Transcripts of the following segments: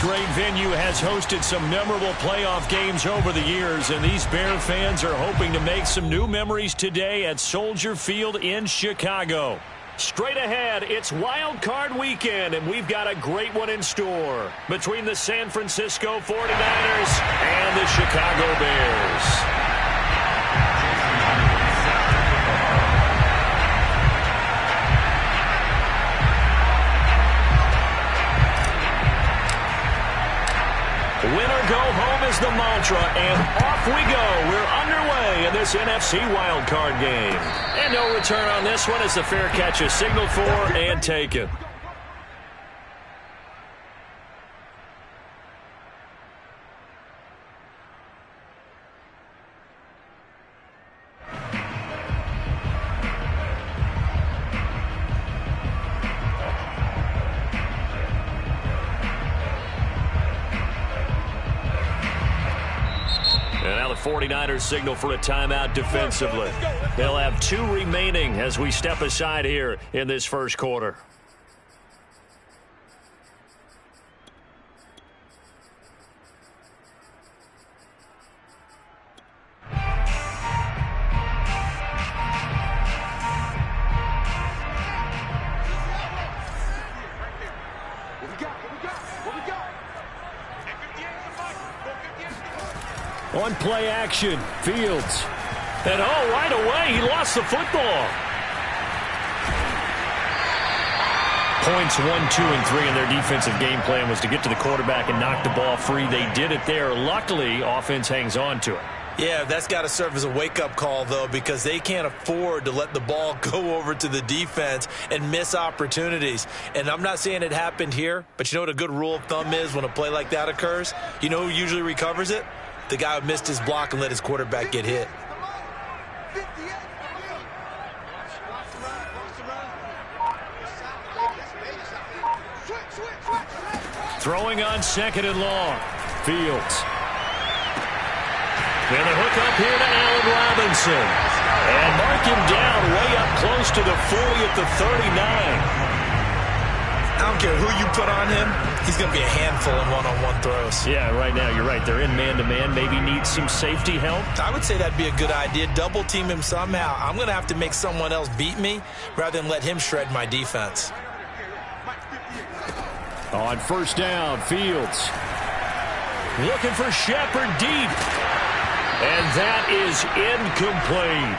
great venue has hosted some memorable playoff games over the years, and these Bear fans are hoping to make some new memories today at Soldier Field in Chicago. Straight ahead, it's Wild Card Weekend, and we've got a great one in store between the San Francisco 49ers and the Chicago Bears. Winner go home is the mantra, and off we go. We're underway in this NFC wildcard game. And no return on this one as the fair catch is signaled for and taken. And now the 49ers signal for a timeout defensively. They'll have 2 remaining as we step aside here in this first quarter. On play action, Fields. And right away, he lost the football. Points 1, 2, and 3 in their defensive game plan was to get to the quarterback and knock the ball free. They did it there. Luckily, offense hangs on to it. Yeah, that's got to serve as a wake-up call, though, because they can't afford to let the ball go over to the defense and miss opportunities. And I'm not saying it happened here, but you know what a good rule of thumb is when a play like that occurs? You know who usually recovers it? The guy who missed his block and let his quarterback get hit. Throwing on 2nd and long. Fields. And a hook up here to Allen Robinson. And mark him down way up close to the 40 at the 39. I don't care who you put on him. He's going to be a handful in one-on-one throws. Yeah, right now, you're right. They're in man-to-man. Maybe need some safety help. I would say that'd be a good idea. Double team him somehow. I'm going to have to make someone else beat me rather than let him shred my defense. On 1st down, Fields. Looking for Shepard deep. And that is incomplete.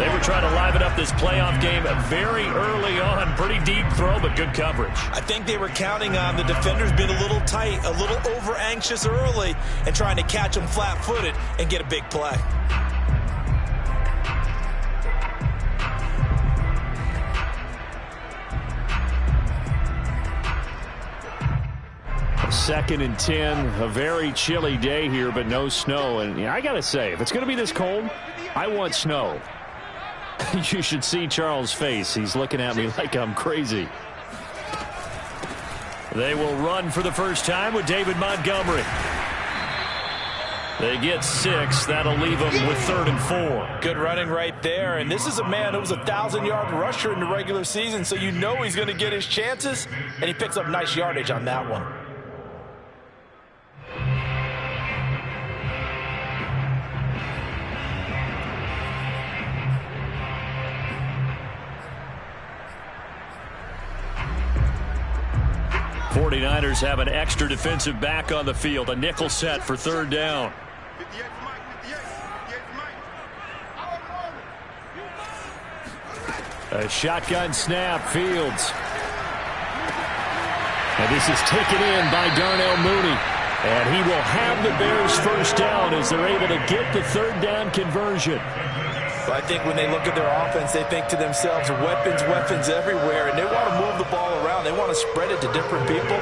They were trying to liven up this playoff game very early on. Pretty deep throw, but good coverage. I think they were counting on the defenders being a little tight, a little over-anxious early, and trying to catch them flat-footed and get a big play. Second and 10, a very chilly day here, but no snow. And I got to say, if it's going to be this cold, I want snow. You should see Charles' face. He's looking at me like I'm crazy. They will run for the first time with David Montgomery. They get 6. That'll leave them with 3rd and 4. Good running right there. And this is a man who was a 1,000-yard rusher in the regular season, so you know he's going to get his chances. And he picks up nice yardage on that one. '49ers have an extra defensive back on the field. A nickel set for 3rd down. A shotgun snap, Fields. And this is taken in by Darnell Mooney. And he will have the Bears' 1st down as they're able to get the 3rd down conversion. I think when they look at their offense, they think to themselves, weapons, weapons everywhere, and they want to move the ball around. They want to spread it to different people,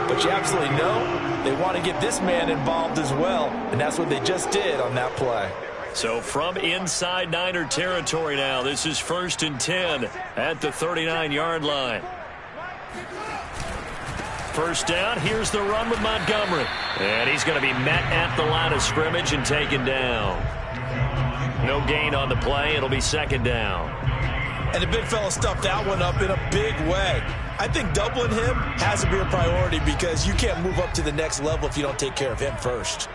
but you absolutely know they want to get this man involved as well, and that's what they just did on that play. So from inside Niner territory now, this is 1st and 10 at the 39-yard line. 1st down, here's the run with Montgomery. And he's going to be met at the line of scrimmage and taken down. No gain on the play. It'll be 2nd down. And the big fella stuffed that one up in a big way. I think doubling him has to be a priority because you can't move up to the next level if you don't take care of him first.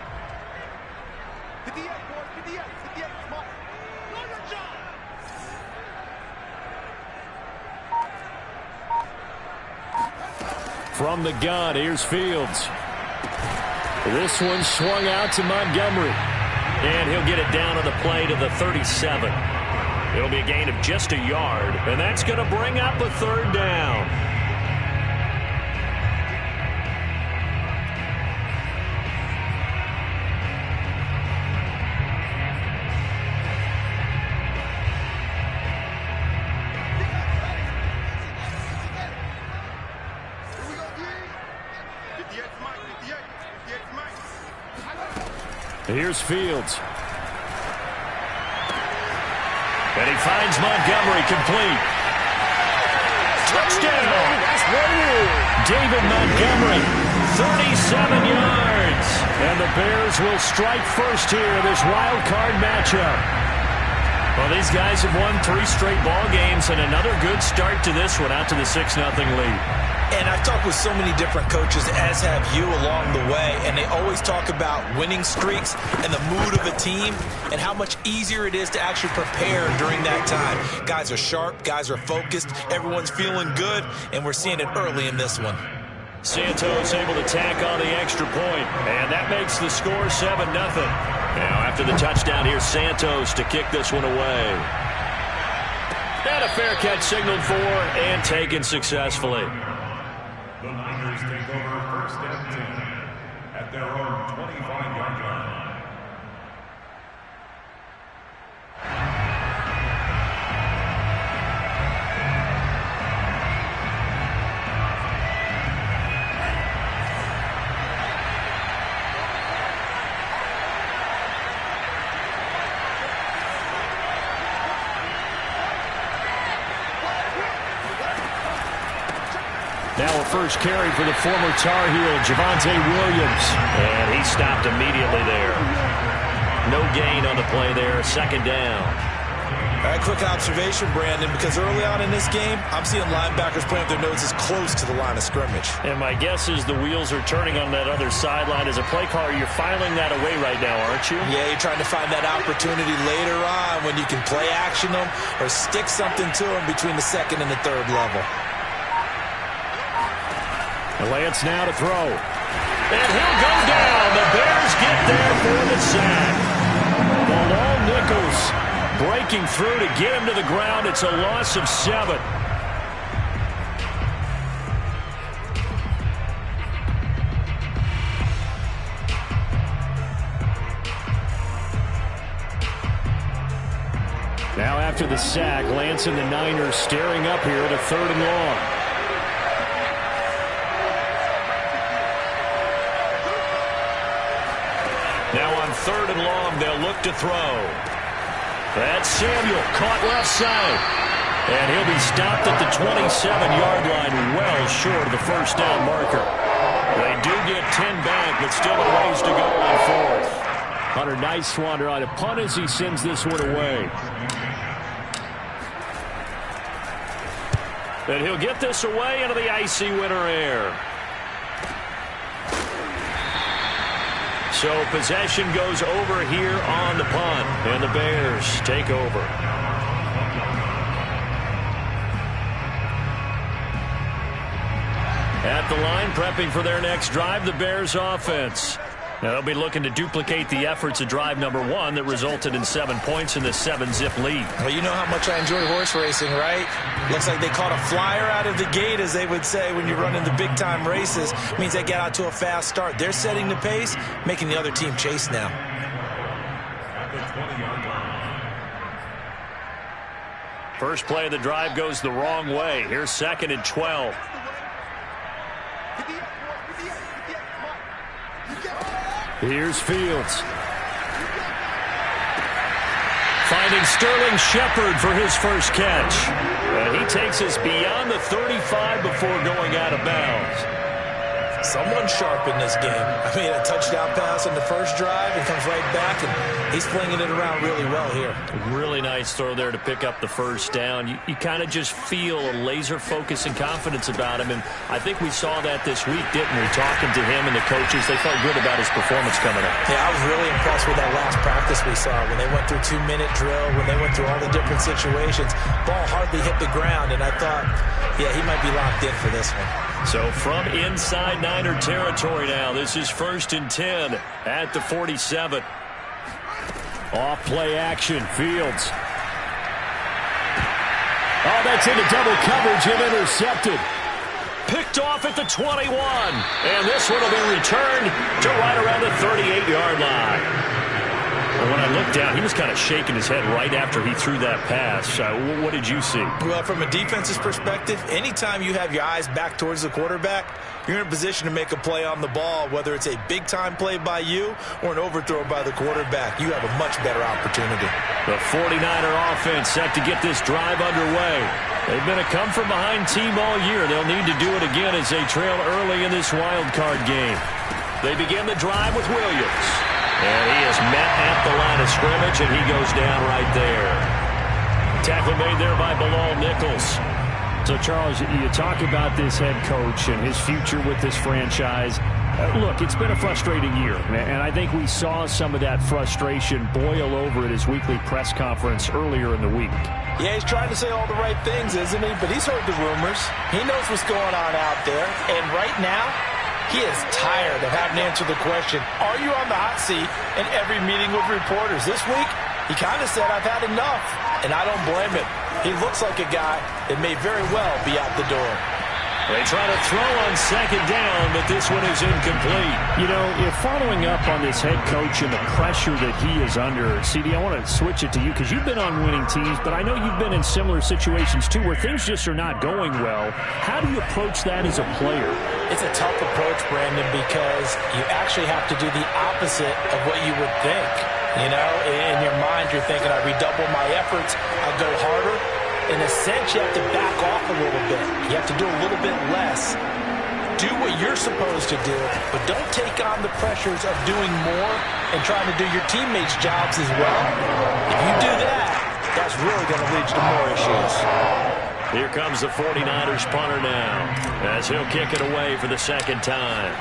From the gun, here's Fields. This one swung out to Montgomery. And he'll get it down on the play to the 37. It'll be a gain of just a yard, and that's going to bring up a third down. Here's Fields. And he finds Montgomery complete. Touchdown! David Montgomery, 37 yards. And the Bears will strike first here in this wild card matchup. Well, these guys have won 3 straight ball games and another good start to this one out to the 6-0 lead. And I've talked with so many different coaches, as have you, along the way, and they always talk about winning streaks and the mood of a team and how much easier it is to actually prepare during that time. Guys are sharp, guys are focused, everyone's feeling good, and we're seeing it early in this one. Santos able to tack on the extra point, and that makes the score 7-0. Now after the touchdown, here's Santos to kick this one away. And a fair catch signaled for and taken successfully. The Niners take over first and 10 at their own 25-yard line. Now a first carry for the former Tar Heel, Javonte Williams. And he stopped immediately there. No gain on the play there, second down. All right, quick observation, Brandon, because early on in this game, I'm seeing linebackers playing with their noses close to the line of scrimmage. And my guess is the wheels are turning on that other sideline. As a play caller, you're filing that away right now, aren't you? Yeah, you're trying to find that opportunity later on when you can play action them or stick something to them between the second and the third level. Lance now to throw. And he'll go down. The Bears get there for the sack. Bilal Nichols breaking through to get him to the ground. It's a loss of 7. Now after the sack, Lance and the Niners staring up here at a 3rd and long. Now on 3rd and long, they'll look to throw. That's Samuel, caught left side. And he'll be stopped at the 27-yard line, well short of the first down marker. They do get 10 back, but still a ways to go on 4th. Hunter Nicewander on a punt as he sends this one away. And he'll get this away into the icy winter air. So possession goes over here on the punt, and the Bears take over. At the line, prepping for their next drive, the Bears offense. Now they'll be looking to duplicate the efforts of drive number 1 that resulted in 7 points in this 7-zip lead. Well, you know how much I enjoy horse racing, right? Looks like they caught a flyer out of the gate, as they would say when you're running the big-time races. It means they get out to a fast start. They're setting the pace, making the other team chase now. At the 20-yard line. First play of the drive goes the wrong way. Here's 2nd and 12. Here's Fields. Finding Sterling Shepard for his first catch. And he takes us beyond the 35 before going out of bounds. someone sharp in this game. I mean, a touchdown pass on the first drive and comes right back, and he's flinging it around really well here. Really nice throw there to pick up the first down. You kind of just feel a laser focus and confidence about him, and I think we saw that this week, didn't we? Talking to him and the coaches, they felt good about his performance coming up. Yeah, I was really impressed with that last practice we saw when they went through 2-minute drill, when they went through all the different situations. Ball hardly hit the ground, and I thought, yeah, he might be locked in for this one. So from inside Niner territory now, this is 1st and 10 at the 47. Off play action, Fields. Oh, that's into double coverage and intercepted. Picked off at the 21. And this one will be returned to right around the 38-yard line. When I looked down, he was kind of shaking his head right after he threw that pass. What did you see? Well, from a defense's perspective, anytime you have your eyes back towards the quarterback, you're in a position to make a play on the ball, whether it's a big-time play by you or an overthrow by the quarterback. You have a much better opportunity. The 49er offense set to get this drive underway. They've been a come-from-behind team all year. They'll need to do it again as they trail early in this wild card game. They begin the drive with Williams. And he is met at the line of scrimmage, and he goes down right there. Tackle made there by Bilal Nichols. So, Charles, you talk about this head coach and his future with this franchise. Look, it's been a frustrating year, and I think we saw some of that frustration boil over at his weekly press conference earlier in the week. Yeah, he's trying to say all the right things, isn't he? But he's heard the rumors. He knows what's going on out there. And right now, he is tired of having to answer the question, are you on the hot seat in every meeting with reporters? This week, he kind of said, I've had enough, and I don't blame him. He looks like a guy that may very well be out the door. They try to throw on 2nd down, but this one is incomplete. You know, if following up on this head coach and the pressure that he is under, CD, I want to switch it to you because you've been on winning teams, but I know you've been in similar situations too where things just are not going well. How do you approach that as a player? It's a tough approach, Brandon, because you actually have to do the opposite of what you would think. You know, in your mind, you're thinking, I redouble my efforts, I'll go harder. In a sense, you have to back off a little bit. You have to do a little bit less. Do what you're supposed to do, but don't take on the pressures of doing more and trying to do your teammates' jobs as well. If you do that, that's really going to lead to more issues. Here comes the 49ers punter now, as he'll kick it away for the 2nd time.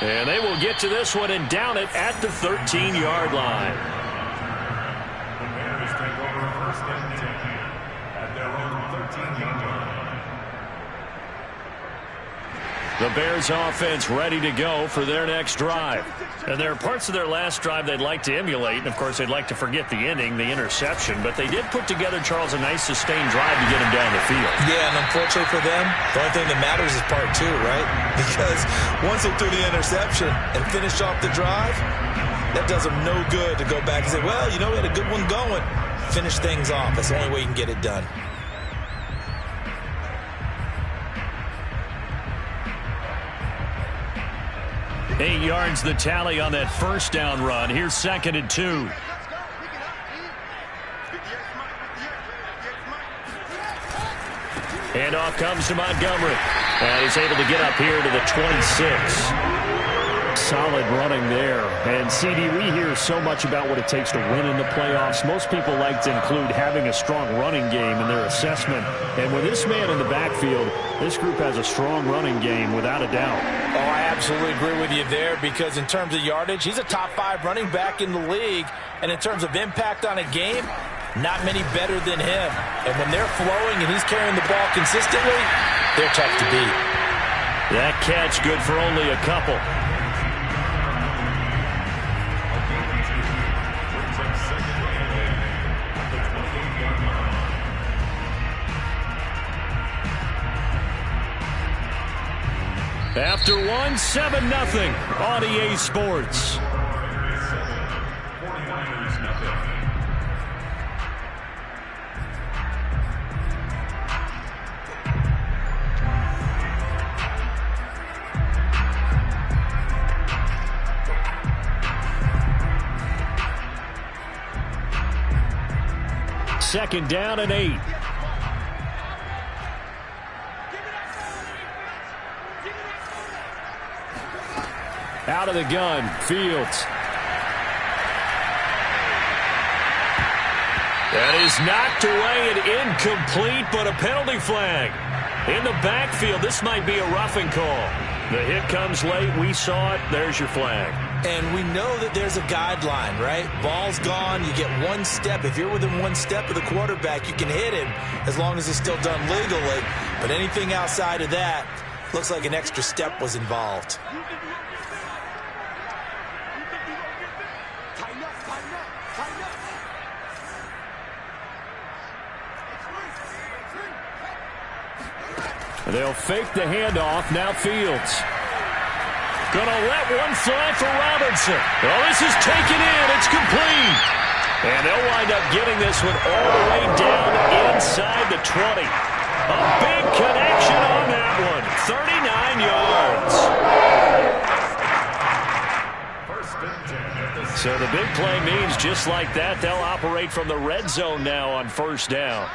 And they will get to this one and down it at the 13-yard line. The Bears take over 1st and 10 at their own 13-yard line. The Bears offense ready to go for their next drive. And there are parts of their last drive they'd like to emulate. And, of course, they'd like to forget the ending, the interception. But they did put together, Charles, a nice sustained drive to get him down the field. Yeah, and unfortunately for them, the only thing that matters is part 2, right? Because once they threw the interception and finished off the drive, that does them no good to go back and say, well, you know, we had a good one going. Finish things off. That's the only way you can get it done. Eight yards the tally on that first down run. Here's 2nd and 2. Handoff comes to Montgomery. And he's able to get up here to the 26. Solid running there. And, CD, we hear so much about what it takes to win in the playoffs. Most people like to include having a strong running game in their assessment. And with this man in the backfield, this group has a strong running game without a doubt. Oh, I absolutely agree with you there because in terms of yardage, he's a top 5 running back in the league. And in terms of impact on a game, not many better than him. And when they're flowing and he's carrying the ball consistently, they're tough to beat. That catch good for only a couple. After one, 7-0 on EA Sports. 2nd down and 8. Out of the gun, Fields. That is knocked away and incomplete, but a penalty flag. In the backfield, this might be a roughing call. The hit comes late. We saw it. There's your flag. And we know that there's a guideline, right? Ball's gone. You get 1 step. If you're within 1 step of the quarterback, you can hit him as long as it's still done legally. But anything outside of that, looks like an extra step was involved. They'll fake the handoff. Now Fields. Gonna let one fly for Robinson. Oh, this is taken in. It's complete. And they'll wind up getting this one all the way down inside the 20. A big connection on that one. 39 yards. So the big play means just like that, they'll operate from the red zone now on 1st down.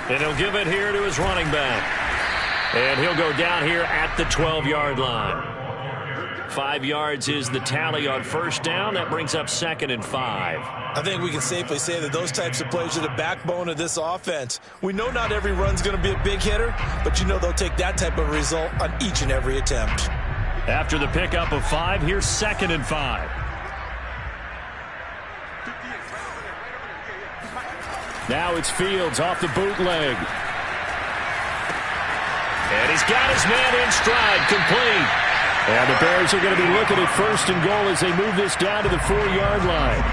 And he'll give it here to his running back. And he'll go down here at the 12-yard line. 5 yards is the tally on 1st down. That brings up 2nd and 5. I think we can safely say that those types of plays are the backbone of this offense. We know not every run's going to be a big hitter, but you know they'll take that type of result on each and every attempt. After the pickup of 5, here's 2nd and 5. Now it's Fields off the bootleg. And he's got his man in stride, complete. And the Bears are going to be looking at 1st and goal as they move this down to the 4-yard line.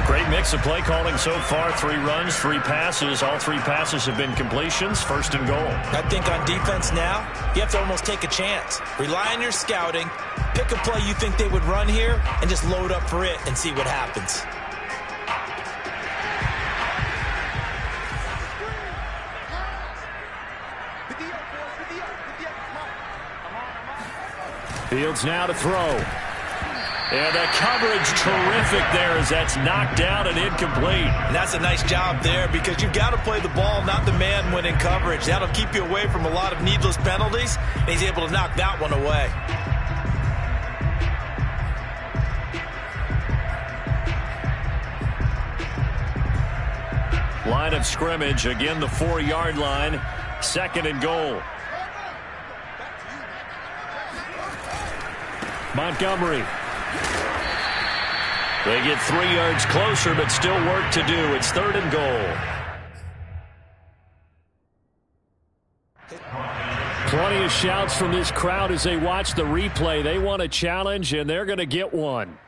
Great mix of play calling so far. 3 runs, 3 passes. All 3 passes have been completions. 1st and goal. I think on defense now, you have to almost take a chance. Rely on your scouting. Pick a play you think they would run here and just load up for it and see what happens. Fields now to throw. And the coverage terrific there as that's knocked down and incomplete. And that's a nice job there because you've got to play the ball, not the man when in coverage. That'll keep you away from a lot of needless penalties, and he's able to knock that one away. Line of scrimmage, again the 4-yard line, 2nd and goal. Montgomery. They get 3 yards closer, but still work to do. It's 3rd and goal. Plenty of shouts from this crowd as they watch the replay. They want a challenge, and they're going to get one.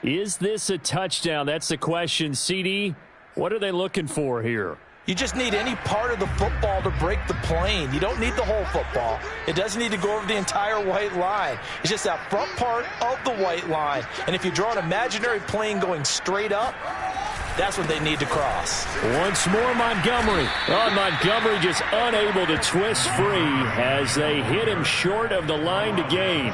Is this a touchdown? That's the question. CD, what are they looking for here? You just need any part of the football to break the plane. You don't need the whole football. It doesn't need to go over the entire white line. It's just that front part of the white line. And if you draw an imaginary plane going straight up, that's what they need to cross. Once more, Montgomery. Oh, Montgomery just unable to twist free as they hit him short of the line to gain.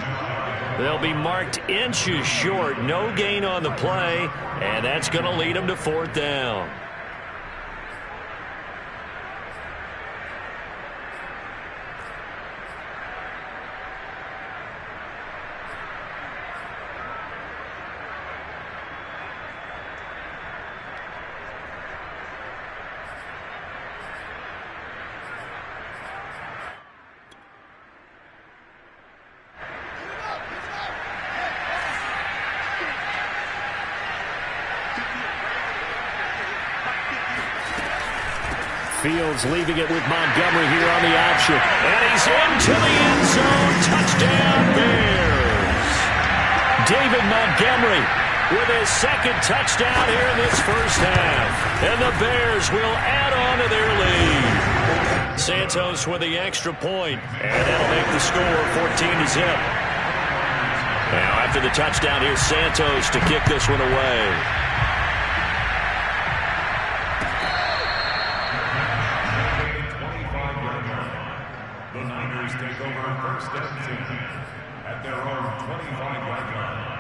They'll be marked inches short. No gain on the play, and that's going to lead them to 4th down. Fields leaving it with Montgomery here on the option. And he's into the end zone. Touchdown, Bears. David Montgomery with his 2nd touchdown here in this 1st half. And the Bears will add on to their lead. Santos with the extra point. And that'll make the score 14-0. Now after the touchdown, here's Santos to kick this one away. The Niners take over 1st and 10 at their own 25-yard line.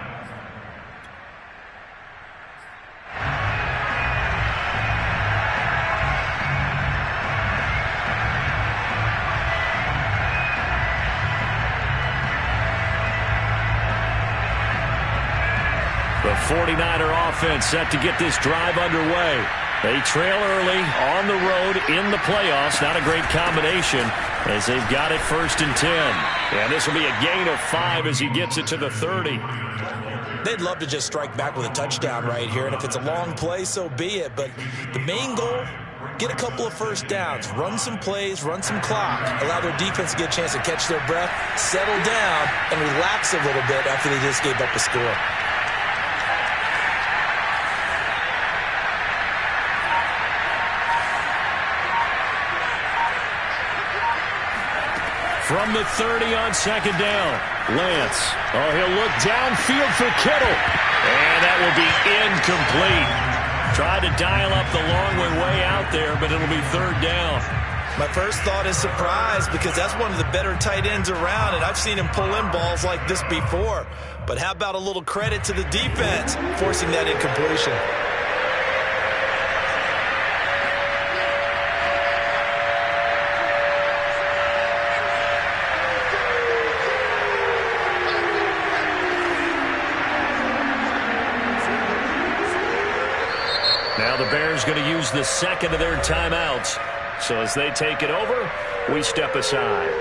The 49er offense set to get this drive underway. They trail early on the road in the playoffs. Not a great combination as they've got it 1st and 10. And this will be a gain of 5 as he gets it to the 30. They'd love to just strike back with a touchdown right here, and if it's a long play, so be it. But the main goal, get a couple of first downs, run some plays, run some clock, allow their defense to get a chance to catch their breath, settle down, and relax a little bit after they just gave up a score. From the 30 on 2nd down, Lance. Oh, he'll look downfield for Kittle. And that will be incomplete. Tried to dial up the long way out there, but it'll be 3rd down. My first thought is surprise because that's one of the better tight ends around, and I've seen him pull in balls like this before. But how about a little credit to the defense forcing that incompletion? Now the Bears going to use the 2nd of their timeouts. So as they take it over, we step aside.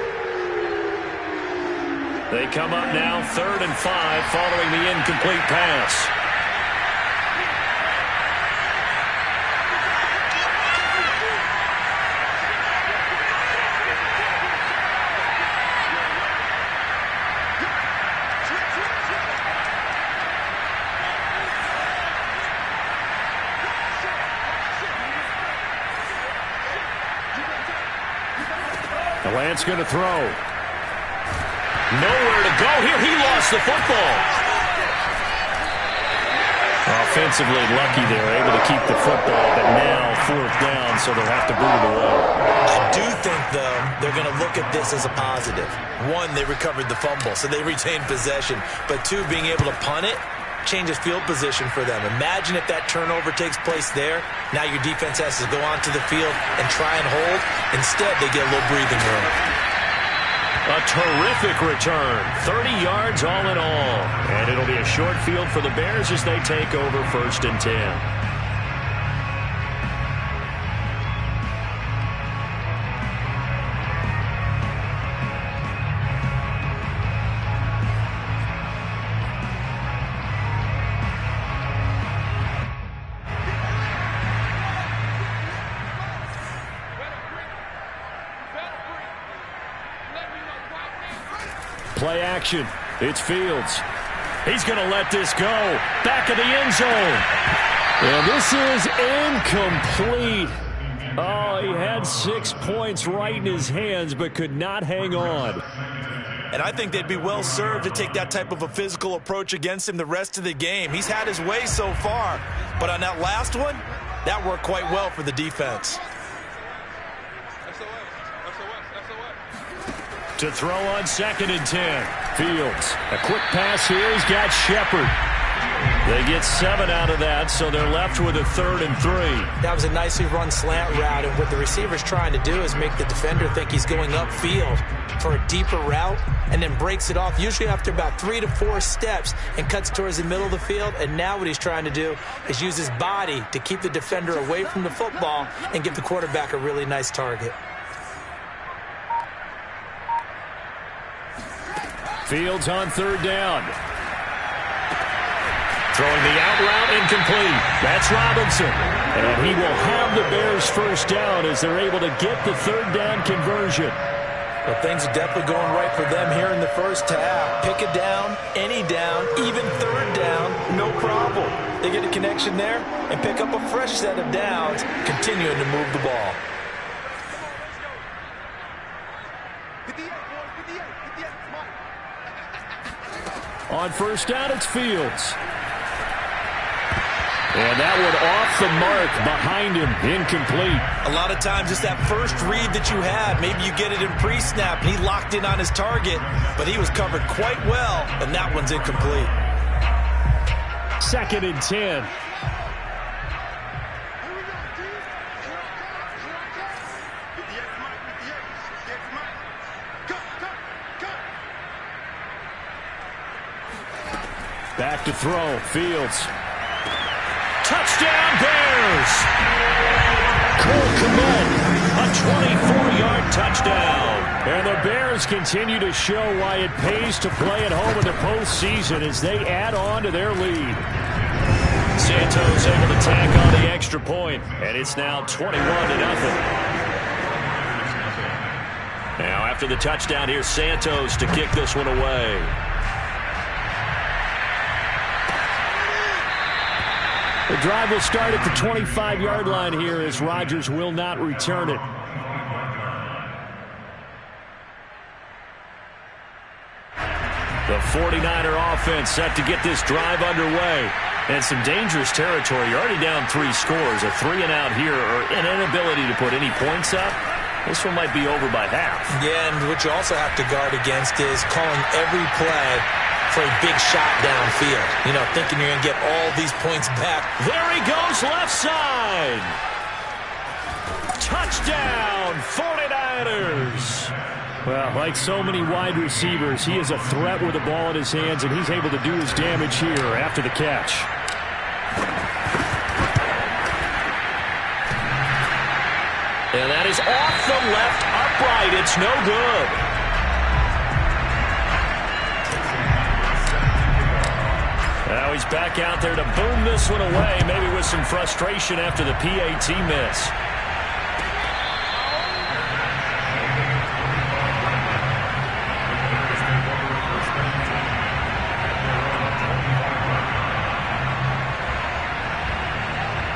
They come up now 3rd and 5 following the incomplete pass. Lance going to throw. Nowhere to go here. He lost the football. Offensively lucky they're able to keep the football, but now 4th down, so they'll have to boot it away. I do think, though, they're going to look at this as a positive. 1, they recovered the fumble, so they retained possession. But 2, being able to punt it changes field position for them. Imagine if that turnover takes place there. Now your defense has to go onto the field and try and hold. Instead, they get a little breathing room. A terrific return. 30 yards all in all. And it'll be a short field for the Bears as they take over 1st and 10. Play action. It's Fields. He's going to let this go. Back of the end zone. And this is incomplete. Oh, he had 6 points right in his hands, but could not hang on. And I think they'd be well served to take that type of a physical approach against him the rest of the game. He's had his way so far. But on that last one, that worked quite well for the defense. To throw on 2nd and 10. Fields. A quick pass here. He's got Shepard. They get 7 out of that, so they're left with a 3rd and 3. That was a nicely run slant route, and what the receiver's trying to do is make the defender think he's going upfield for a deeper route and then breaks it off, usually after about 3 to 4 steps, and cuts towards the middle of the field. And now what he's trying to do is use his body to keep the defender away from the football and give the quarterback a really nice target. Fields on 3rd down. Throwing the out route, incomplete. That's Robinson. And he will have the Bears 1st down as they're able to get the 3rd down conversion. Well, things are definitely going right for them here in the first half. Pick a down, any down, even 3rd down, no problem. They get a connection there and pick up a fresh set of downs, continuing to move the ball. On 1st down, it's Fields. And that one off the mark behind him, incomplete. A lot of times it's that first read that you have. Maybe you get it in pre-snap, and he locked in on his target, but he was covered quite well, and that one's incomplete. 2nd and 10. Back to throw. Fields. Touchdown, Bears! Cole Kmet, a 24-yard touchdown. And the Bears continue to show why it pays to play at home in the postseason as they add on to their lead. Santos able to tack on the extra point, and it's now 21-0. Now after the touchdown, here's Santos to kick this one away. The drive will start at the 25-yard line here as Rodgers will not return it. The 49er offense set to get this drive underway. And some dangerous territory. You're already down 3 scores. A 3-and-out here or an inability to put any points up. This one might be over by half. Yeah, and what you also have to guard against is calling every play for a big shot downfield. You know, thinking you're going to get all these points back. There he goes, left side. Touchdown, 49ers. Well, like so many wide receivers, he is a threat with the ball in his hands, and he's able to do his damage here after the catch. And that is off the left upright. It's no good. Now he's back out there to boom this one away, maybe with some frustration after the PAT miss.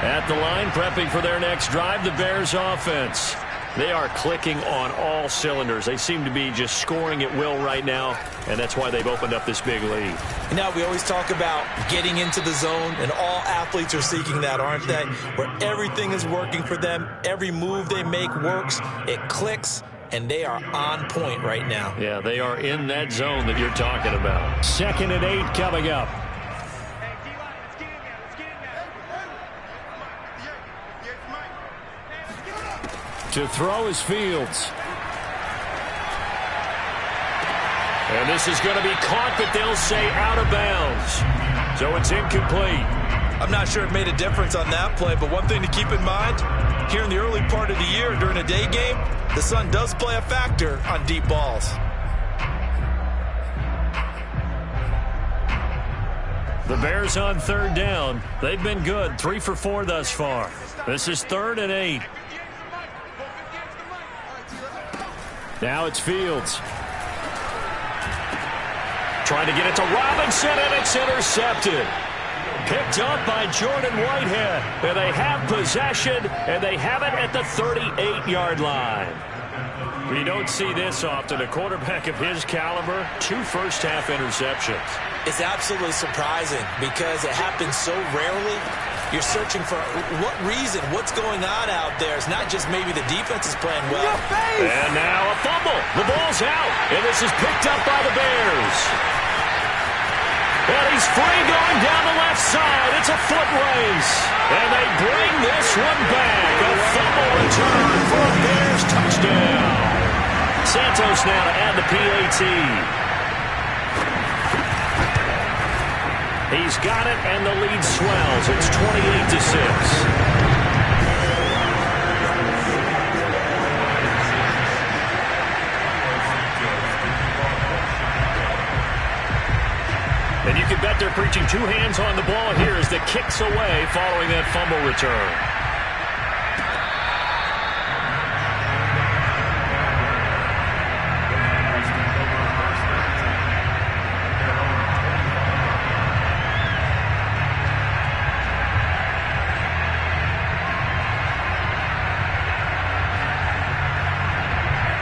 At the line, prepping for their next drive, the Bears offense. They are clicking on all cylinders. They seem to be just scoring at will right now, and that's why they've opened up this big lead. You know, we always talk about getting into the zone, and all athletes are seeking that, aren't they? Where everything is working for them. Every move they make works. It clicks, and they are on point right now. Yeah, they are in that zone that you're talking about. 2nd and 8 coming up. To throw is Fields. And this is going to be caught, but they'll say out of bounds. So it's incomplete. I'm not sure it made a difference on that play, but one thing to keep in mind, here in the early part of the year during a day game, the sun does play a factor on deep balls. The Bears on 3rd down. They've been good, 3 for 4 thus far. This is 3rd and 8. Now it's Fields. Trying to get it to Robinson, and it's intercepted. Picked up by Jordan Whitehead. And they have possession, and they have it at the 38-yard line. We don't see this often. A quarterback of his caliber, 2 first-half interceptions. It's absolutely surprising because it happens so rarely. You're searching for what reason, what's going on out there. It's not just maybe the defense is playing well. And now a fumble. The ball's out, and this is picked up by the Bears. And he's free going down the left side. It's a foot race. And they bring this one back. A fumble return for a Bears touchdown. Santos now to add the PAT. He's got it, and the lead swells. It's 28-6. And you can bet they're preaching 2 hands on the ball here as the kick's away following that fumble return.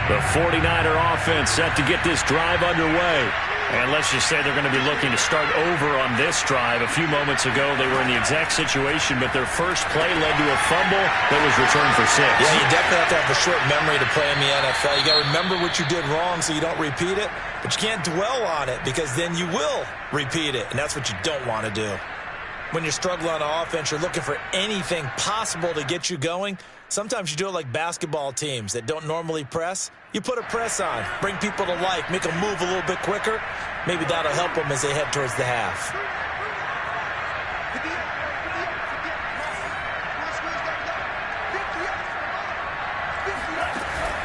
The 49er offense set to get this drive underway. And let's just say they're going to be looking to start over on this drive. A few moments ago, they were in the exact situation, but their first play led to a fumble that was returned for 6. Yeah, you definitely have to have a short memory to play in the NFL. You got to remember what you did wrong so you don't repeat it, but you can't dwell on it because then you will repeat it, and that's what you don't want to do. When you're struggling on offense, you're looking for anything possible to get you going. Sometimes you do it like basketball teams that don't normally press. You put a press on, bring people to life, make them move a little bit quicker. Maybe that'll help them as they head towards the half.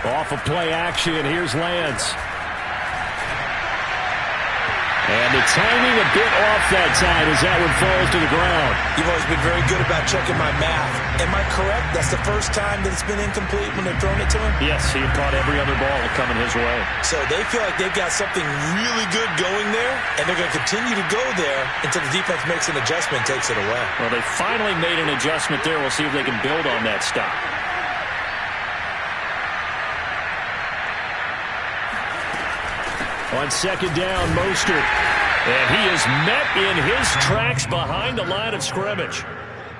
Off of play action, here's Lance. And the timing a bit off that time as that one falls to the ground. You've always been very good about checking my math. Am I correct? That's the first time that it's been incomplete when they've thrown it to him? Yes, he had caught every other ball coming his way. So they feel like they've got something really good going there, and they're going to continue to go there until the defense makes an adjustment and takes it away. Well, they finally made an adjustment there. We'll see if they can build on that stop. On second down, Mostert. And he is met in his tracks behind the line of scrimmage.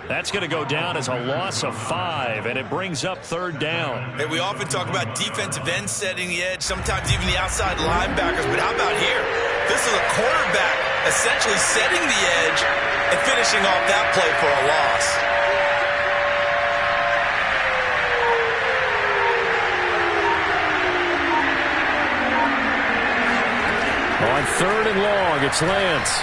That's going to go down as a loss of 5, and it brings up third down. Hey, we often talk about defensive ends setting the edge, sometimes even the outside linebackers, but how about here? This is a quarterback essentially setting the edge and finishing off that play for a loss. On third and long, it's Lance.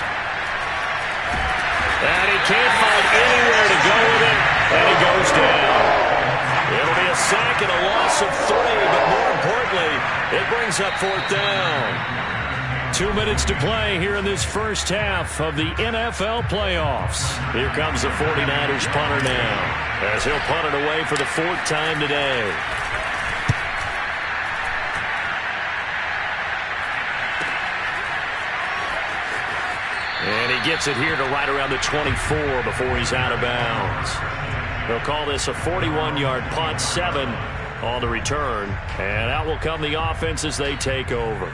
And he can't find anywhere to go with it, and he goes down. It'll be a sack and a loss of 3, but more importantly, it brings up fourth down. 2 minutes to play here in this first half of the NFL playoffs. Here comes the 49ers punter now, as he'll punt it away for the 4th time today. And he gets it here to right around the 24 before he's out of bounds. They'll call this a 41-yard punt, 7 on the return. And out will come the offense as they take over.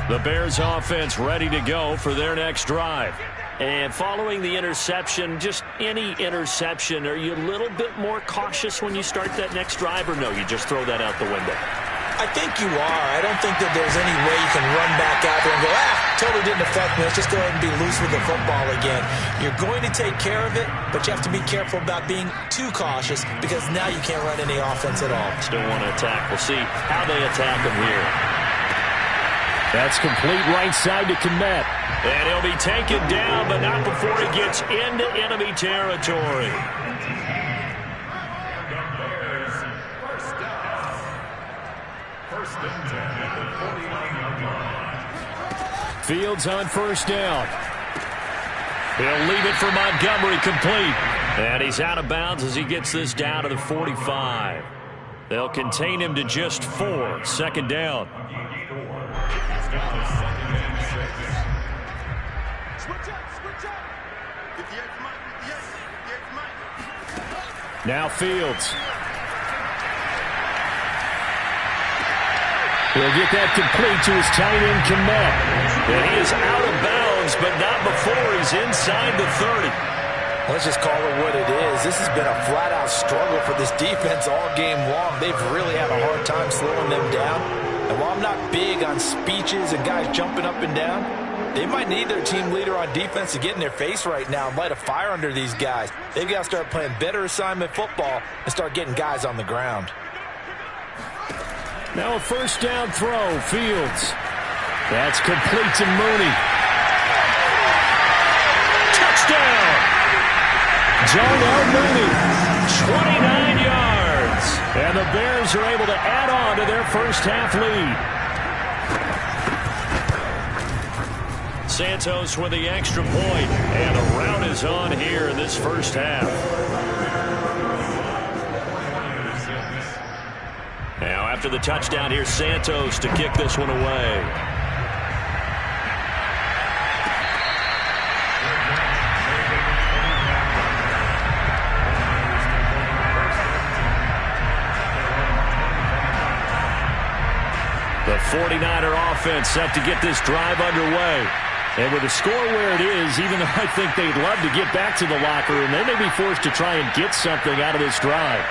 The Bears offense ready to go for their next drive. And following the interception, just any interception, are you a little bit more cautious when you start that next drive, or no, you just throw that out the window? I think you are. I don't think that there's any way you can run back out there and go, totally didn't affect me. Let's just go ahead and be loose with the football again. You're going to take care of it, but you have to be careful about being too cautious because now you can't run any offense at all. Still want to attack. We'll see how they attack him here. That's complete right side to Kmet. And he'll be taken down, but not before he gets into enemy territory. Fields on first down. He'll leave it for Montgomery, complete. And he's out of bounds as he gets this down to the 45. They'll contain him to just 4. Second down. Now Fields. He'll get that complete to his tight end, Kmet. And he is out of bounds, but not before he's inside the 30. Let's just call it what it is. This has been a flat-out struggle for this defense all game long. They've really had a hard time slowing them down. And while I'm not big on speeches and guys jumping up and down, they might need their team leader on defense to get in their face right now and light a fire under these guys. They've got to start playing better assignment football and start getting guys on the ground. Now a first down throw, Fields. That's complete to Mooney. Touchdown! Darnell Mooney, 29 yards. And the Bears are able to add on to their first half lead. Santos with the extra point, and the rout is on here in this first half. Now after the touchdown, here's Santos to kick this one away. The 49er offense set to get this drive underway. And with the score where it is, even though I think they'd love to get back to the locker room, they may be forced to try and get something out of this drive.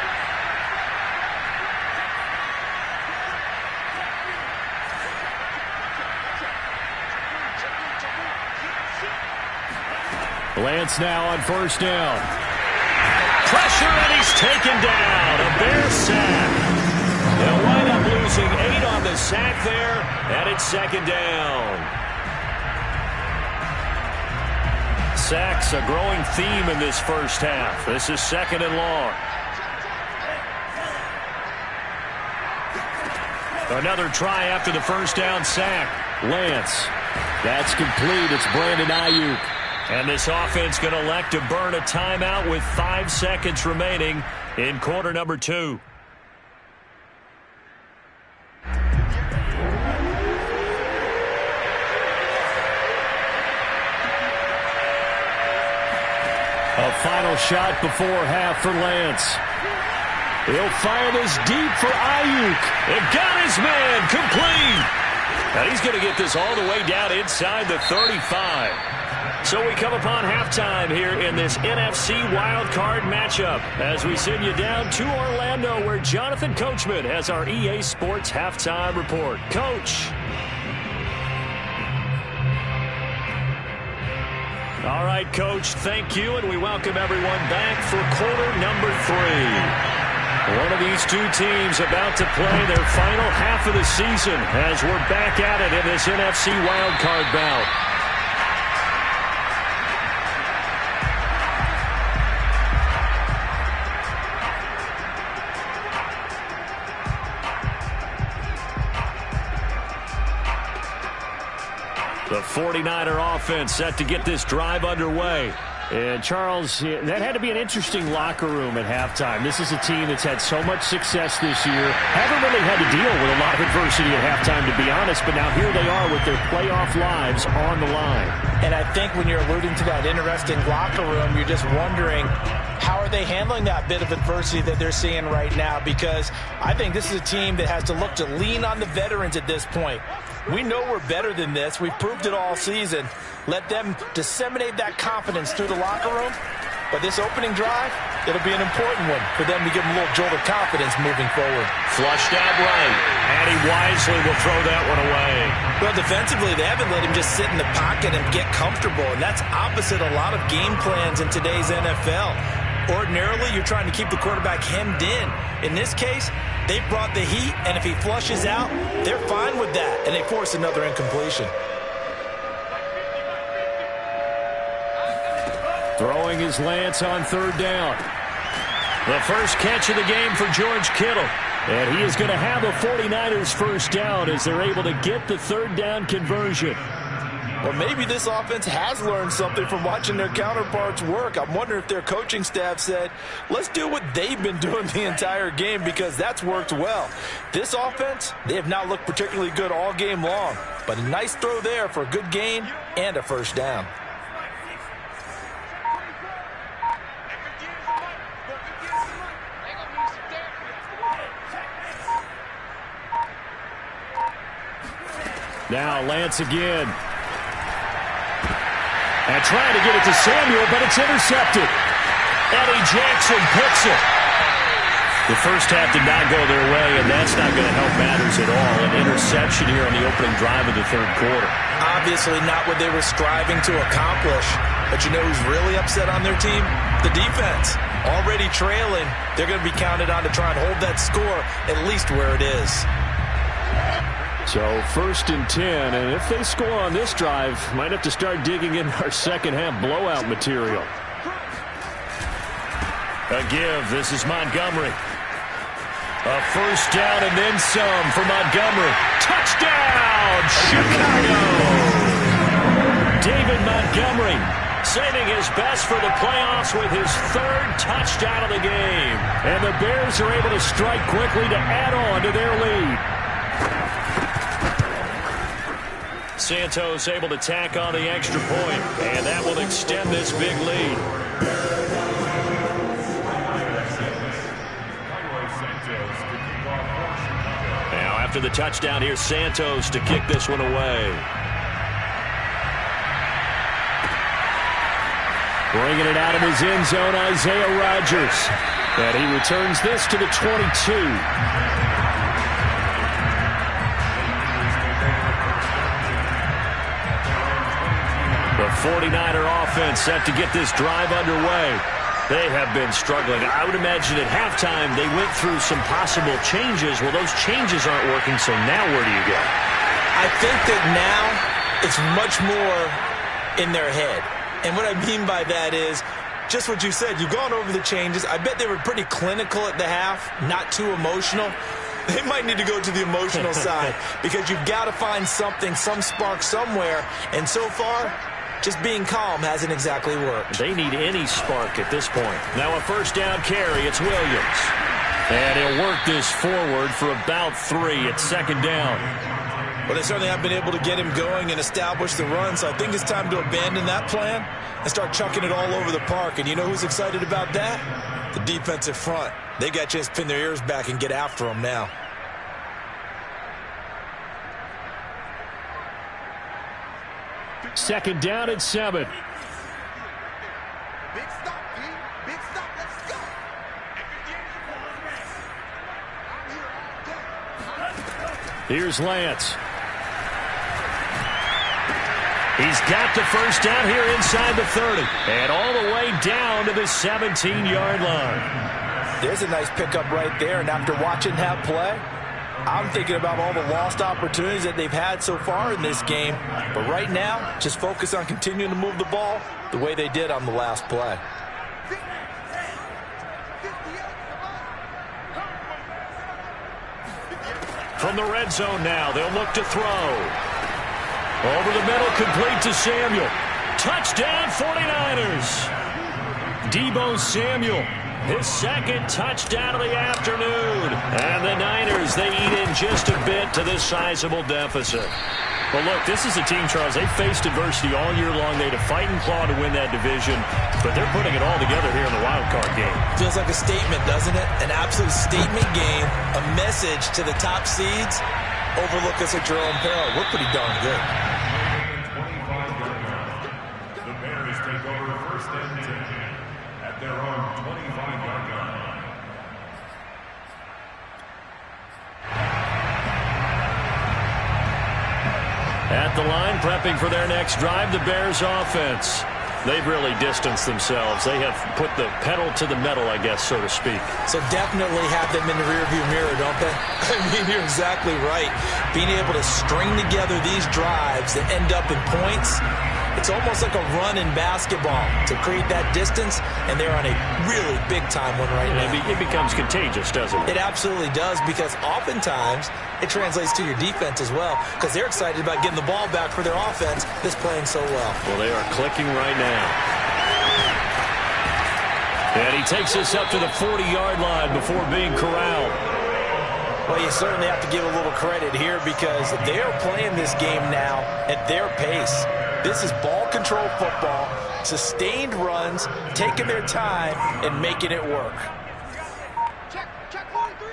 Lance now on first down. Pressure, and he's taken down. A Bear sack. They'll wind up losing 8 on the sack there, and it's second down. Sacks, a growing theme in this first half. This is 2nd and long. Another try after the first down sack. Lance. That's complete. It's Brandon Ayuk. And this offense going to elect to burn a timeout with 5 seconds remaining in quarter number 2. A final shot before half for Lance. He'll fire this deep for Ayuk. It got his man complete. Now he's going to get this all the way down inside the 35. So we come upon halftime here in this NFC wildcard matchup as we send you down to Orlando where Jonathan Coachman has our EA Sports halftime report. Coach. All right, Coach, thank you, and we welcome everyone back for quarter number 3. One of these two teams about to play their final half of the season as we're back at it in this NFC wildcard bout. The 49er offense set to get this drive underway. And, Charles, that had to be an interesting locker room at halftime. This is a team that's had so much success this year. Haven't really had to deal with a lot of adversity at halftime, to be honest, but now here they are with their playoff lives on the line. And I think when you're alluding to that interesting locker room, you're just wondering, how are they handling that bit of adversity that they're seeing right now? Because I think this is a team that has to look to lean on the veterans at this point. We know we're better than this. We've proved it all season. Let them disseminate that confidence through the locker room. But this opening drive, it'll be an important one for them to give them a little jolt of confidence moving forward. Flushed out right. And he wisely will throw that one away. Well, defensively, they haven't let him just sit in the pocket and get comfortable. And that's opposite a lot of game plans in today's NFL. Ordinarily, you're trying to keep the quarterback hemmed in. In this case, they brought the heat, and if he flushes out, they're fine with that, and they force another incompletion. Throwing his Lance on 3rd down. The first catch of the game for George Kittle. And he is going to have a 49ers first down as they're able to get the 3rd down conversion. Well, maybe this offense has learned something from watching their counterparts work. I'm wondering if their coaching staff said, let's do what they've been doing the entire game because that's worked well. This offense, they have not looked particularly good all game long, but a nice throw there for a good gain and a first down. Now Lance again. And trying to get it to Samuel, but it's intercepted. Eddie Jackson picks it. The first half did not go their way, and that's not going to help matters at all. An interception here on the opening drive of the 3rd quarter. Obviously not what they were striving to accomplish. But you know who's really upset on their team? The defense. Already trailing, they're going to be counted on to try and hold that score at least where it is. So 1st and 10, and if they score on this drive, might have to start digging in our second half blowout material. A give. This is Montgomery. A first down and then some for Montgomery. Touchdown, Chicago! David Montgomery saving his best for the playoffs with his 3rd touchdown of the game. And the Bears are able to strike quickly to add on to their lead. Santos able to tack on the extra point, and that will extend this big lead. Now after the touchdown, here's Santos to kick this one away. Bringing it out of his end zone, Isaiah Rodgers. And he returns this to the 22. The 49er offense set to get this drive underway. They have been struggling. I would imagine at halftime they went through some possible changes. Well, those changes aren't working, so now where do you go? I think that now it's much more in their head. And what I mean by that is just what you said. You've gone over the changes. I bet they were pretty clinical at the half, not too emotional. They might need to go to the emotional side because you've got to find something, some spark somewhere. And so far, just being calm hasn't exactly worked. They need any spark at this point. Now a first down carry. It's Williams. And he'll work this forward for about 3. It's second down. Well, they certainly have been able to get him going and establish the run, so I think it's time to abandon that plan and start chucking it all over the park. And you know who's excited about that? The defensive front. They got a chance to pin their ears back and get after him now. Second down at 7. Big stop, B. Big stop. Let's go. Here's Lance. He's got the first down here inside the 30. And all the way down to the 17-yard line. There's a nice pickup right there, and after watching that play, I'm thinking about all the lost opportunities that they've had so far in this game. But right now, just focus on continuing to move the ball the way they did on the last play. From the red zone now, they'll look to throw. Over the middle, complete to Samuel. Touchdown, 49ers. Deebo Samuel, his second touchdown of the afternoon. And the Niners, they eat in just a bit to this sizable deficit. Well, look, this is a team, Charles. They faced adversity all year long. They had to fight and claw to win that division, but they're putting it all together here in the wild card game. Feels like a statement, doesn't it? An absolute statement game, a message to the top seeds. Overlook us at your own peril. We're pretty darn good. The Bears take over first and 10 at their own 25-yard line. At the line, prepping for their next drive, the Bears offense. They've really distanced themselves. They have put the pedal to the metal, I guess, so to speak. So definitely have them in the rearview mirror, don't they? I mean, you're exactly right. Being able to string together these drives that end up in points, it's almost like a run in basketball to create that distance, and they're on a really big-time one right now. It becomes contagious, doesn't it? It absolutely does, because oftentimes it translates to your defense as well, because they're excited about getting the ball back for their offense that's playing so well. Well, they are clicking right now. And he takes us up to the 40-yard line before being corralled. Well, you certainly have to give a little credit here because they're playing this game now at their pace. This is ball control football, sustained runs, taking their time and making it work. Check 43.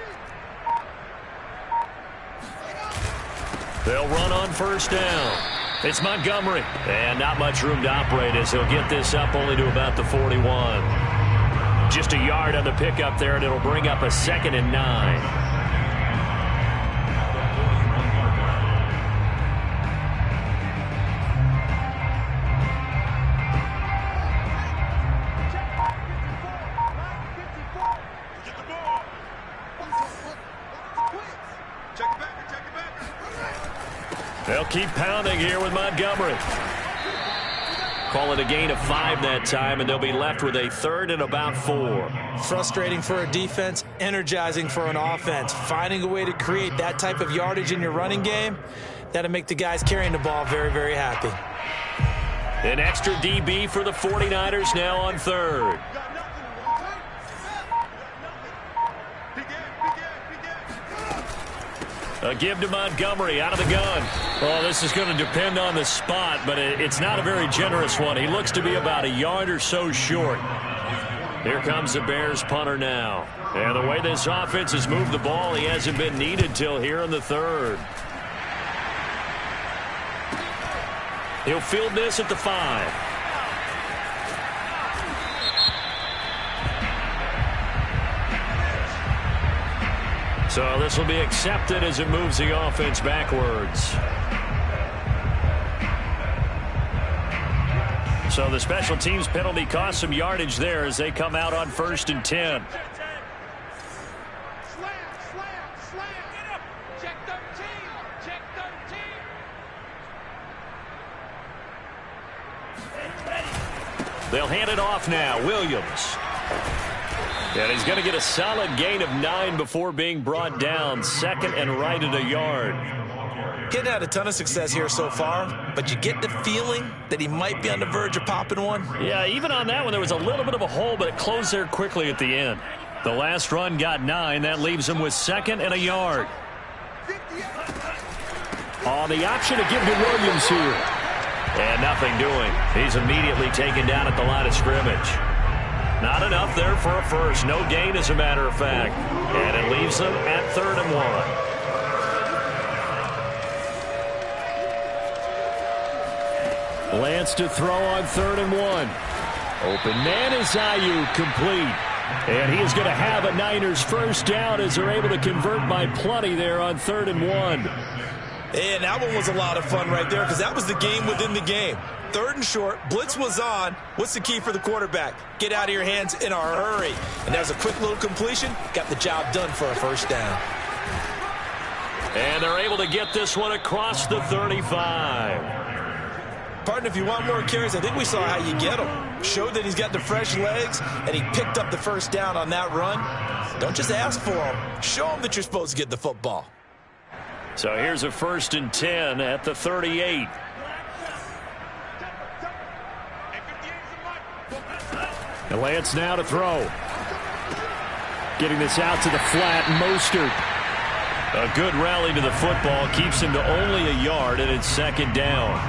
They'll run on first down. It's Montgomery. And not much room to operate as he'll get this up only to about the 41. Just a yard on the pickup there, and it'll bring up a 2nd and 9. They'll keep pounding here with Montgomery. Call it a gain of 5 that time, and they'll be left with a 3rd and about 4. Frustrating for a defense, energizing for an offense. Finding a way to create that type of yardage in your running game, that'll make the guys carrying the ball very, very happy. An extra DB for the 49ers now on 3rd. A give to Montgomery out of the gun. Well, this is going to depend on the spot, but it's not a very generous one. He looks to be about a yard or so short. Here comes the Bears punter now. And the way this offense has moved the ball, he hasn't been needed till here in the 3rd. He'll field this at the 5. So this will be accepted as it moves the offense backwards. So the special teams penalty cost some yardage there as they come out on 1st and 10. Check 13. Check 13. They'll hand it off now. Williams. And he's going to get a solid gain of 9 before being brought down. Second and right at a yard. Getting had a ton of success here so far, but you get the feeling that he might be on the verge of popping one. Yeah, even on that one, there was a little bit of a hole, but it closed there quickly at the end. The last run got 9. That leaves him with second and a yard. On the option to give to Williams here. And nothing doing. He's immediately taken down at the line of scrimmage. Not enough there for a first. No gain, as a matter of fact. And it leaves them at 3rd and 1. Lance to throw on 3rd and 1. Open man is Ayuk, complete. And he is going to have a Niners first down as they're able to convert by plenty there on 3rd and 1. And that one was a lot of fun right there because that was the game within the game. 3rd and short, blitz was on. What's the key for the quarterback? Get out of your hands in a hurry. And there's a quick little completion. Got the job done for a first down. And they're able to get this one across the 35. Partner, if you want more carries, I think we saw how you get him. Showed that he's got the fresh legs, and he picked up the first down on that run. Don't just ask for him. Show him that you're supposed to get the football. So here's a 1st and 10 at the 38. And Lance now to throw. Getting this out to the flat, Mostert. A good rally to the football keeps him to only a yard, and it's 2nd down.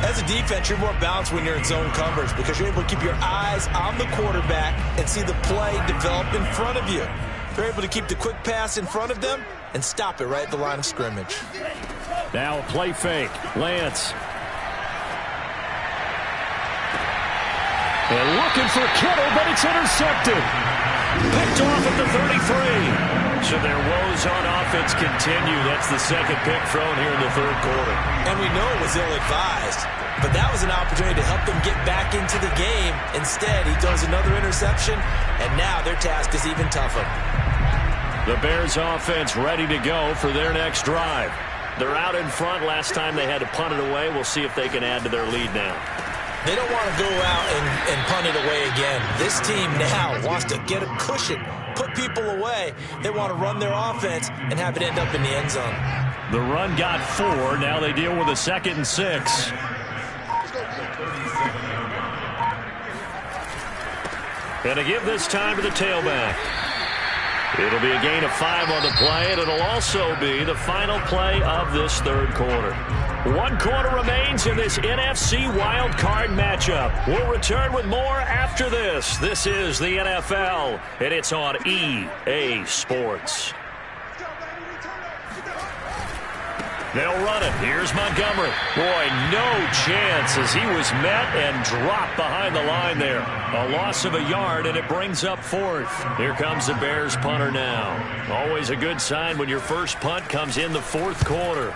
As a defense, you're more balanced when you're in zone coverage because you're able to keep your eyes on the quarterback and see the play develop in front of you. They're able to keep the quick pass in front of them and stop it right at the line of scrimmage. Now a play fake. Lance. And looking for Kittle, but it's intercepted. Picked off at the 33. So their woes on offense continue. That's the 2nd pick thrown here in the 3rd quarter. And we know it was ill-advised, but that was an opportunity to help them get back into the game. Instead, he throws another interception, and now their task is even tougher. The Bears offense ready to go for their next drive. They're out in front. Last time they had to punt it away. We'll see if they can add to their lead now. They don't want to go out and punt it away again. This team now wants to get a cushion, put people away. They want to run their offense and have it end up in the end zone. The run got 4. Now they deal with a 2nd and 6. And to give this time to the tailback. It'll be a gain of 5 on the play, and it'll also be the final play of this 3rd quarter. 1 quarter remains in this NFC Wild Card matchup. We'll return with more after this. This is the NFL, and it's on EA Sports. They'll run it. Here's Montgomery. Boy, no chance as he was met and dropped behind the line there. A loss of a yard, and it brings up 4th. Here comes the Bears punter now. Always a good sign when your first punt comes in the 4th quarter.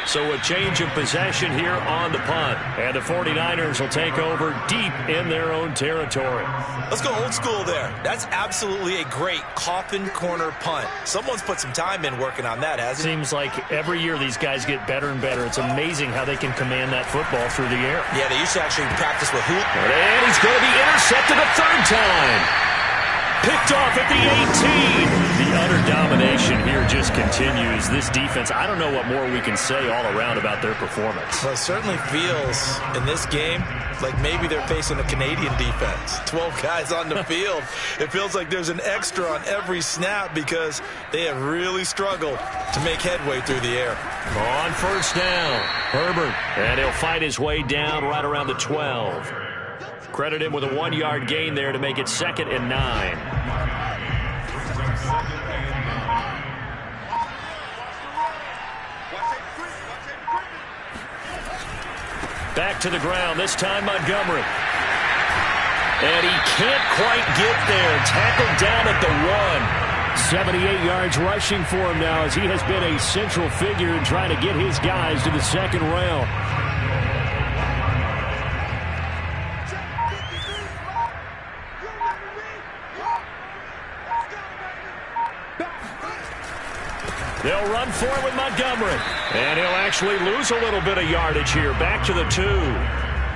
So a change of possession here on the punt. And the 49ers will take over deep in their own territory. Let's go old school there. That's absolutely a great coffin corner punt. Someone's put some time in working on that, hasn't it? Seems like every year these guys get better and better. It's amazing how they can command that football through the air. Yeah, they used to actually practice with hoop. And he's going to be intercepted a 3rd time. Picked off at the 18. The utter domination here just continues. This defense, I don't know what more we can say all around about their performance. Well, it certainly feels in this game like maybe they're facing a Canadian defense. 12 guys on the field. It feels like there's an extra on every snap because they have really struggled to make headway through the air. On 1st down, Herbert. And he'll fight his way down right around the 12. Credit him with a 1-yard gain there to make it 2nd and 9. Back to the ground, this time Montgomery. And he can't quite get there. Tackled down at the 1. 78 yards rushing for him now as he has been a central figure in trying to get his guys to the 2nd round. They'll run for it with Montgomery. And he'll actually lose a little bit of yardage here. Back to the 2.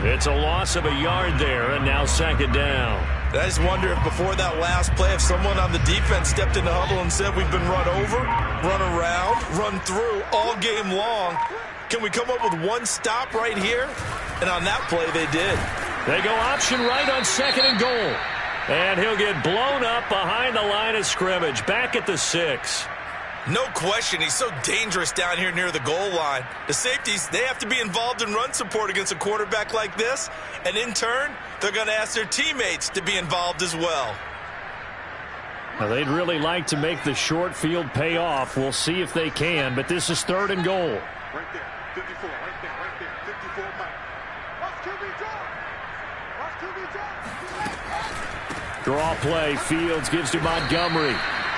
It's a loss of a yard there, and now 2nd down. I just wonder if before that last play, if someone on the defense stepped in the huddle and said, we've been run over, run around, run through all game long. Can we come up with one stop right here? And on that play, they did. They go option right on 2nd and goal. And he'll get blown up behind the line of scrimmage. Back at the 6. No question, he's so dangerous down here near the goal line. The safeties, they have to be involved in run support against a quarterback like this. And in turn, they're going to ask their teammates to be involved as well. Now, they'd really like to make the short field pay off. We'll see if they can, but this is 3rd and goal. Right there, 54, right there, 54 back. Watch QB draw. Draw play. Fields gives to Montgomery.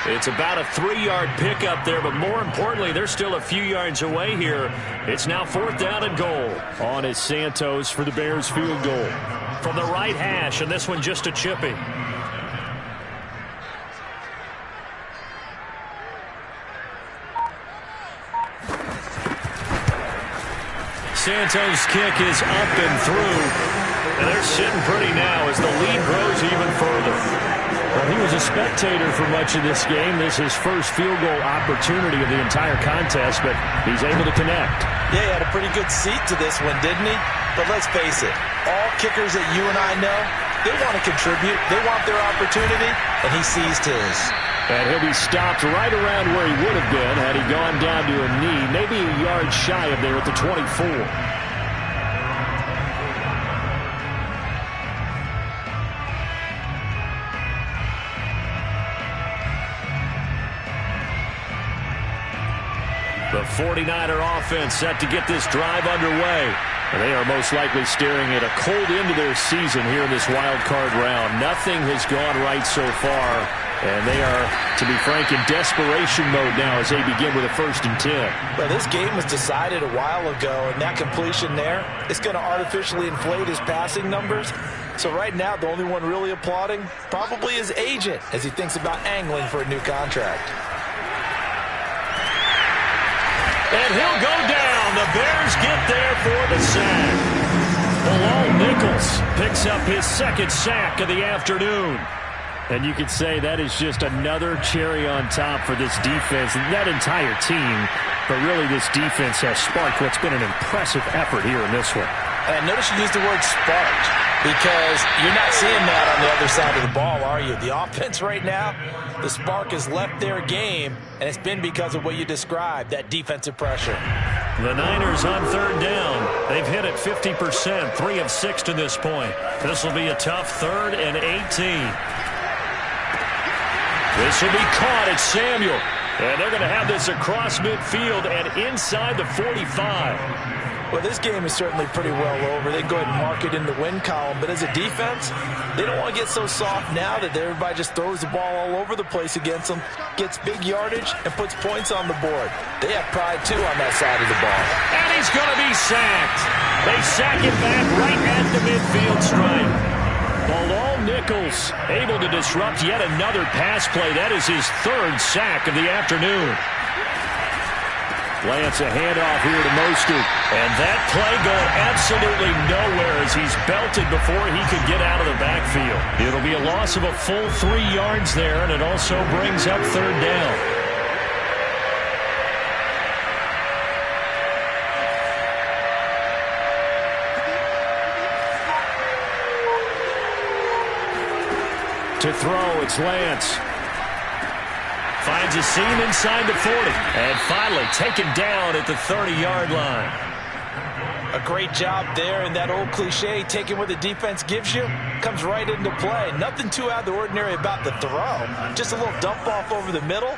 It's about a 3-yard pickup there, but more importantly, they're still a few yards away here. It's now 4th down and goal. On is Santos for the Bears field goal. From the right hash, and this one just a chippy. Santos' kick is up and through. And they're sitting pretty now as the lead grows even further. Well, he was a spectator for much of this game. This is his first field goal opportunity of the entire contest, but he's able to connect. Yeah, he had a pretty good seat to this one, didn't he? But let's face it, all kickers that you and I know, they want to contribute. They want their opportunity, and he seized his. And he'll be stopped right around where he would have been had he gone down to a knee, maybe a yard shy of there at the 24. The 49er offense set to get this drive underway. And they are most likely staring at a cold end to their season here in this wild card round. Nothing has gone right so far, and they are, to be frank, in desperation mode now as they begin with a 1st and 10. Well, this game was decided a while ago, and that completion there is going to artificially inflate his passing numbers. So right now, the only one really applauding probably his agent as he thinks about angling for a new contract. And he'll go down. The Bears get there for the sack. Bilal Nichols picks up his 2nd sack of the afternoon. And you could say that is just another cherry on top for this defense, that entire team. But really, this defense has sparked what's been an impressive effort here in this one. And notice you used the word sparked, because you're not seeing that on the other side of the ball, are you? The offense right now, the spark has left their game, and it's been because of what you described, that defensive pressure. The Niners on 3rd down. They've hit it 50%, 3 of 6 to this point. This will be a tough 3rd and 18. This will be caught at Samuel. And they're going to have this across midfield and inside the 45. Well, this game is certainly pretty well over. They can go ahead and mark it in the win column. But as a defense, they don't want to get so soft now that everybody just throws the ball all over the place against them, gets big yardage, and puts points on the board. They have pride, too, on that side of the ball. And he's going to be sacked. They sack it back right at the midfield stripe. Bilal Nichols able to disrupt yet another pass play. That is his 3rd sack of the afternoon. Lance, a handoff here to Mostert. And that play going absolutely nowhere as he's belted before he could get out of the backfield. It'll be a loss of a full 3 yards there, and it also brings up 3rd down. To throw, it's Lance. Finds a seam inside the 40. And finally taken down at the 30-yard line. A great job there, and that old cliche, taking what the defense gives you, comes right into play. Nothing too out of the ordinary about the throw. Just a little dump off over the middle.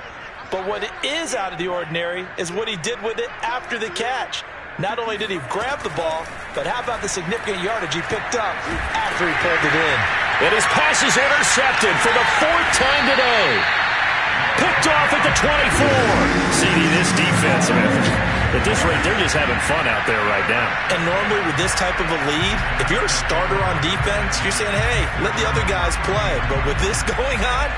But what is out of the ordinary is what he did with it after the catch. Not only did he grab the ball, but how about the significant yardage he picked up after he pulled it in. And his pass is intercepted for the 4th time today. Picked off at the 24. CD, this defense, man, At this rate, they're just having fun out there right now. And normally with this type of a lead, if you're a starter on defense, you're saying, hey, let the other guys play. But with this going on,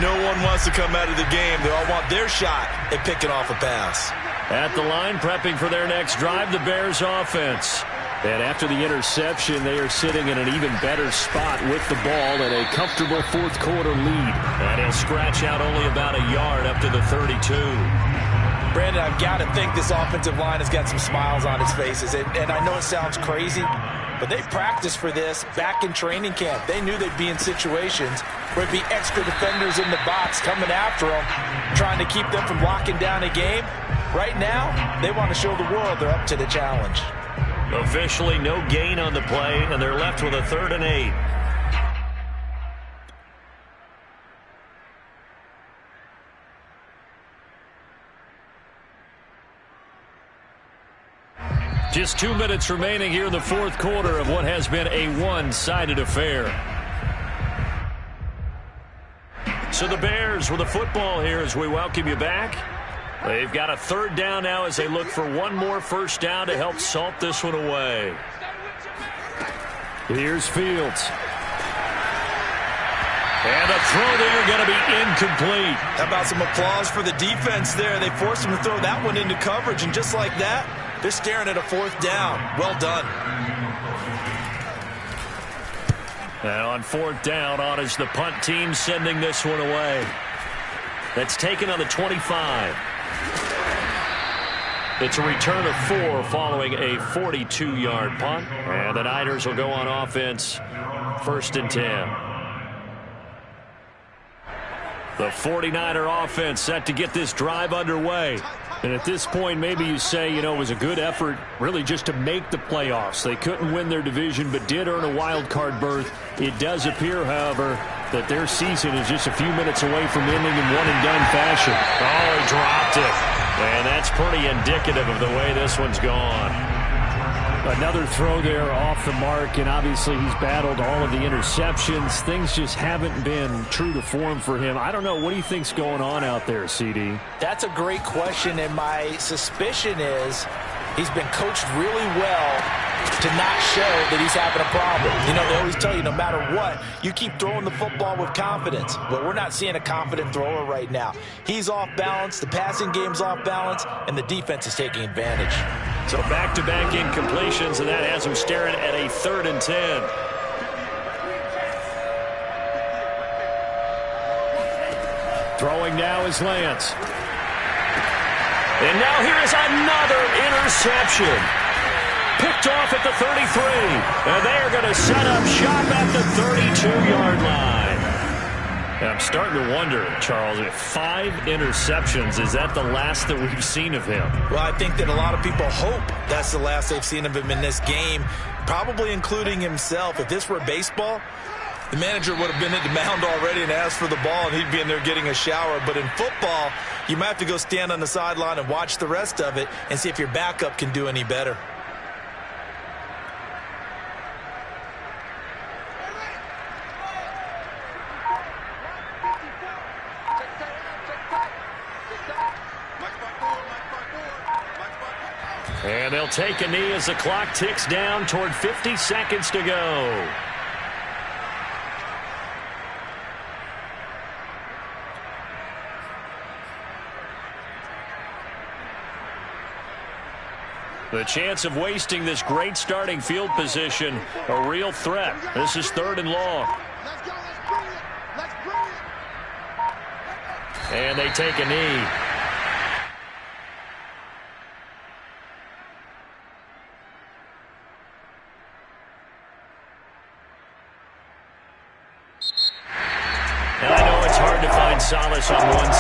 no one wants to come out of the game. They all want their shot at picking off a pass. At the line, prepping for their next drive, the Bears offense. And after the interception, they are sitting in an even better spot with the ball and a comfortable fourth quarter lead. And he'll scratch out only about a yard up to the 32. Brandon, I've got to think this offensive line has got some smiles on its faces. And I know it sounds crazy, but they practiced for this back in training camp. They knew they'd be in situations where it'd be extra defenders in the box coming after them, trying to keep them from locking down a game. Right now, they want to show the world they're up to the challenge. Officially no gain on the play, and they're left with a 3rd and 8. Just 2 minutes remaining here in the fourth quarter of what has been a one-sided affair. So the Bears with the football here as we welcome you back. They've got a 3rd down now as they look for one more first down to help salt this one away. Here's Fields. And a throw there going to be incomplete. How about some applause for the defense there? They forced him to throw that one into coverage, and just like that, they're staring at a 4th down. Well done. And on 4th down, on is the punt team sending this one away. That's taken on the 25. It's a return of 4 following a 42-yard punt. And the Niners will go on offense, 1st and 10. The 49er offense set to get this drive underway. And at this point, maybe you say, it was a good effort really just to make the playoffs. They couldn't win their division but did earn a wild card berth. It does appear, however, that their season is just a few minutes away from ending in one-and-done fashion. Oh, he dropped it. And that's pretty indicative of the way this one's gone. Another throw there off the mark, and obviously he's battled all of the interceptions. Things just haven't been true to form for him. I don't know. What do you think's going on out there, CD? That's a great question, and my suspicion is he's been coached really well to not show that he's having a problem. They always tell you no matter what, you keep throwing the football with confidence. But we're not seeing a confident thrower right now. He's off balance, the passing game's off balance, and the defense is taking advantage. So back-to-back incompletions, and that has him staring at a 3rd and 10. Throwing now is Lance. And now here is another interception. Picked off at the 33. And they are going to set up shop at the 32-yard line. And I'm starting to wonder, Charles, if 5 interceptions, is that the last that we've seen of him? Well, I think that a lot of people hope that's the last they've seen of him in this game, probably including himself. If this were baseball, the manager would have been at the mound already and asked for the ball, and he'd be in there getting a shower. But in football, you might have to go stand on the sideline and watch the rest of it and see if your backup can do any better. And they'll take a knee as the clock ticks down toward 50 seconds to go. The chance of wasting this great starting field position, a real threat. This is 3rd and long. Let's go. Let's bring it. Let's bring it. And they take a knee. And I know it's hard to find solace on one side.